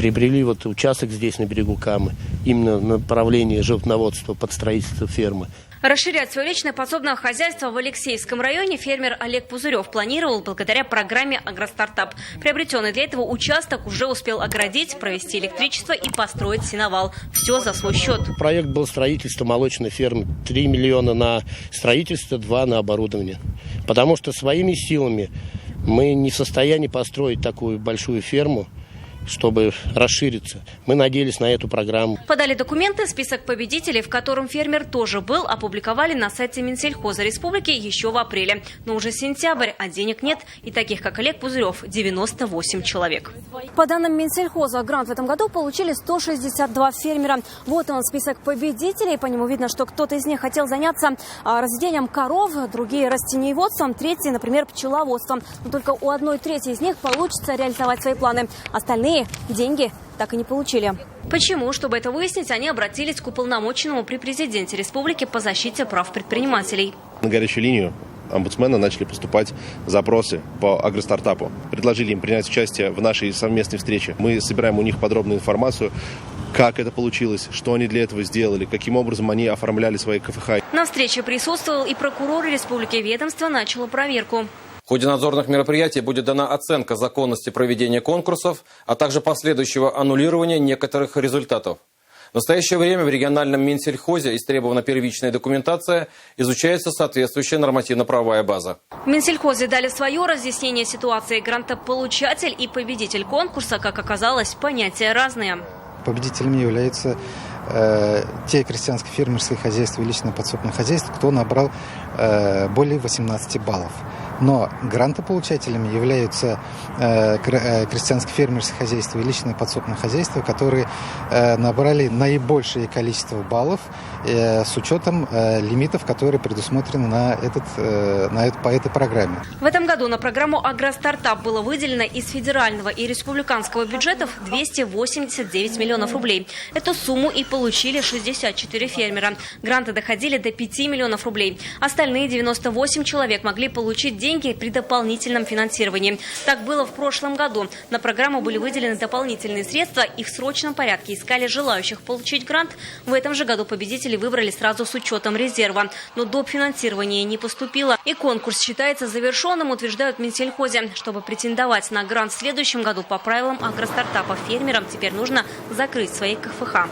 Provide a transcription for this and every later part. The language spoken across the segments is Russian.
приобрели вот участок здесь на берегу Камы, именно на направлении животноводства под строительство фермы. Расширять свое личное подсобное хозяйство в Алексеевском районе фермер Олег Пузырев планировал благодаря программе «Агростартап». Приобретенный для этого участок уже успел огородить, провести электричество и построить сеновал. Все за свой счет. Проект был строительство молочной фермы. 3 миллиона на строительство, 2 на оборудование. Потому что своими силами мы не в состоянии построить такую большую ферму, чтобы расшириться. Мы надеялись на эту программу. Подали документы, список победителей, в котором фермер тоже был, опубликовали на сайте Минсельхоза Республики еще в апреле. Но уже сентябрь, а денег нет. И таких, как Олег Пузырев, 98 человек. По данным Минсельхоза, грант в этом году получили 162 фермера. Вот он, список победителей. По нему видно, что кто-то из них хотел заняться разведением коров, другие растениеводством, третьи, например, пчеловодством. Но только у 1/3 из них получится реализовать свои планы. Остальные деньги так и не получили. Почему? Чтобы это выяснить, они обратились к уполномоченному при президенте республики по защите прав предпринимателей. На горячую линию омбудсмена начали поступать запросы по агростартапу. Предложили им принять участие в нашей совместной встрече. Мы собираем у них подробную информацию, как это получилось, что они для этого сделали, каким образом они оформляли свои КФХ. На встрече присутствовал и прокурор республики. Ведомство начало проверку. В ходе надзорных мероприятий будет дана оценка законности проведения конкурсов, а также последующего аннулирования некоторых результатов. В настоящее время в региональном Минсельхозе истребована первичная документация, изучается соответствующая нормативно-правовая база. В Минсельхозе дали свое разъяснение ситуации. Грантополучатель и победитель конкурса, как оказалось, понятия разные. Победителями являются те крестьянско-фермерские хозяйства и личное подсобное хозяйство, кто набрал более 18 баллов. Но грантополучателями являются крестьянско-фермерские хозяйства и личное подсобное хозяйство, которые набрали наибольшее количество баллов с учетом лимитов, которые предусмотрены по этой программе. В этом году на программу «Агростартап» было выделено из федерального и республиканского бюджетов 289 миллионов рублей. Эту сумму и получили 64 фермера. Гранты доходили до 5 миллионов рублей. Остальные 98 человек могли получить деньги при дополнительном финансировании. Так было в прошлом году. На программу были выделены дополнительные средства и в срочном порядке искали желающих получить грант. В этом же году победителей выбрали сразу с учетом резерва. Но доп. Финансирования не поступило. И конкурс считается завершенным, утверждают в Минсельхозе. Чтобы претендовать на грант в следующем году по правилам агростартапа, фермерам теперь нужно закрыть свои КФХ.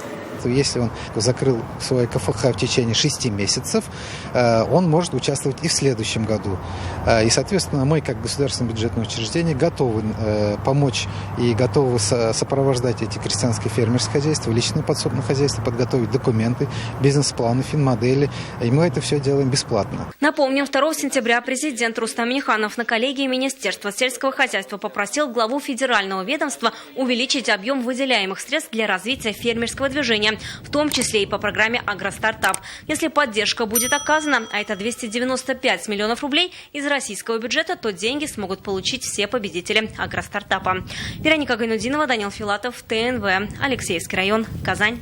Если он закрыл свой КФХ в течение 6 месяцев, он может участвовать и в следующем году. И, соответственно, мы, как государственное бюджетное учреждение, готовы помочь и готовы сопровождать эти крестьянские фермерские хозяйства, личное подсобное хозяйство, подготовить документы, бизнес-планы, финмодели. И мы это все делаем бесплатно. Напомним, 2 сентября президент Рустам Минниханов на коллегии Министерства сельского хозяйства попросил главу федерального ведомства увеличить объем выделяемых средств для развития фермерского движения, в том числе и по программе «Агростартап». Если поддержка будет оказана, а это 295 миллионов рублей из российского бюджета, то деньги смогут получить все победители «Агростартапа». Вероника Гайнудинова, Данил Филатов, ТНВ, Алексеевский район, Казань.